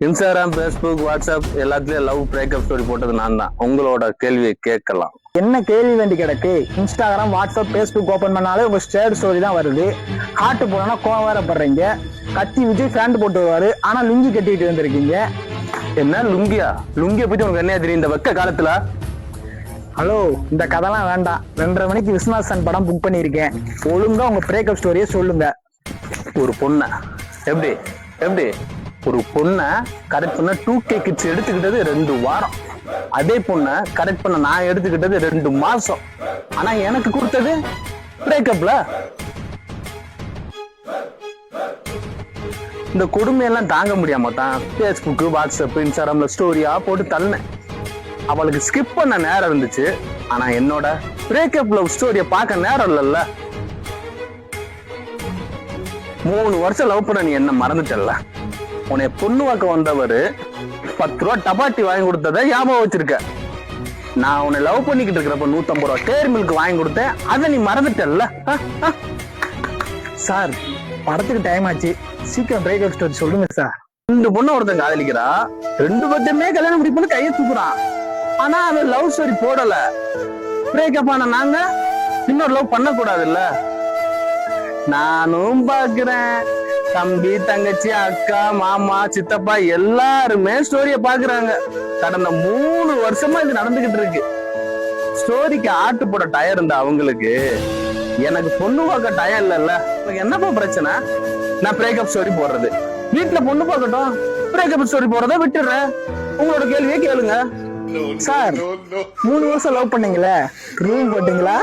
Instagram, Facebook, WhatsApp எல்லாத்துலயும் love breakup story போட்டது நான் தான். உங்களோட கேள்வியை கேட்கலாம். என்ன கேள்வி வேண்டி கிடக்கு? இன்ஸ்டாகிராம், வாட்ஸ்அப், ஃபேஸ்புக் ஓபன் பண்ணாலே உங்க ஷேர் ஸ்டோரி தான் வருது. ஹார்ட் போனா கோவம் வேற படுறீங்க. கத்தி விஜய் ஃபேண்ட் போட்டு வருவாரு, ஆனா லுங்கி கட்டிட்டு வந்திருக்கீங்க. என்ன லுங்கியா? லுங்கிய பத்தி உனக்கு என்ன தெரியும் இந்த வெக்க காலத்துல? ஹலோ, இந்த கதைலாம் வேண்டாம். 2:30 மணிக்கு விஸ்வநாதன் படம் புக் பண்ணியிருக்கேன். ஒழுங்கா உங்க பிரேக்கப் ஸ்டோரியை சொல்லுங்க. ஒரு பொண்ணை எப்படி எப்படி ஒரு பொண்ணை கரெக்ட் பண்ண 2K கிட்ஸ் எடுத்துக்கிட்டது 2 வாரம். அதே பொண்ணை கரெக்ட் பண்ண நான் எடுத்துக்கிட்டது 2 மாசம். ஆனா எனக்கு கொடுத்தது பிரேக்கப்ல. இந்த கொடுமையெல்லாம் தாங்க முடியாம தான் ஃபேஸ்புக், வாட்ஸ்அப், இன்ஸ்டாகிராம்ல ஸ்டோரியா போட்டு தள்ளினேன். அவளுக்கு ஸ்கிப் பண்ண நேரம் இருந்துச்சு. ஆனா என்னோட பிரேக்கப் லவ் ஸ்டோரிய பார்க்க நேரம் இல்லைல்ல. 3 வருஷம் லவ் பண்ண நீ என்ன மறந்துட்டல்ல. உன்னை பொண்ணு வாக்க வந்தவரு 10 ரூபா டபாட்டி வாங்கி கொடுத்ததை ஞாபகம் வச்சிருக்க. நான் உன்னை லவ் பண்ணிக்கிட்டு இருக்கிறப்ப 150 ரூபா டேரி மில்க் வாங்கி கொடுத்தேன். அதை நீ மறந்துட்டல்ல. சார், படத்துக்கு டைம் ஆச்சு. சீக்கிரம் பிரேக்கப் ஸ்டோரி சொல்லுங்க சார். 2 பொண்ணு ஒருத்தன் காதலிக்கிறா. 2 பேருமே கல்யாணம் முடிப்புன்னு கையை தூக்குறான். ஆனா அவன் லவ் ஸ்டோரி போடல. பிரேக்கப் ஆன நாங்க இன்னொரு லவ் பண்ண கூடாதுல்ல. நானும் பாக்குறேன். தம்பி, தங்கச்சி, அக்கா, மாமா, சித்தப்பா எல்லாருமே ஸ்டோரிய பாக்குறாங்க. கடந்த 3 வருஷமா இது நடந்துகிட்டு இருக்கு. ஸ்டோரிக்கு ஆட்டு போட டயர் இருந்த அவங்களுக்கு எனக்கு பொண்ணு பார்க்க டயம் இல்லைல்ல. என்னப்பா பிரச்சனை? நான் பிரேக்கப் ஸ்டோரி போடுறது, வீட்டுல பொண்ணு பார்க்கட்டும். பிரேக்கப் ஸ்டோரி போடுறத விட்டுடுறேன். உங்களோட கேள்வியே கேளுங்க. சார், 3 வருஷம் லவ் பண்ணீங்களே, ரூம் போட்டீங்களா?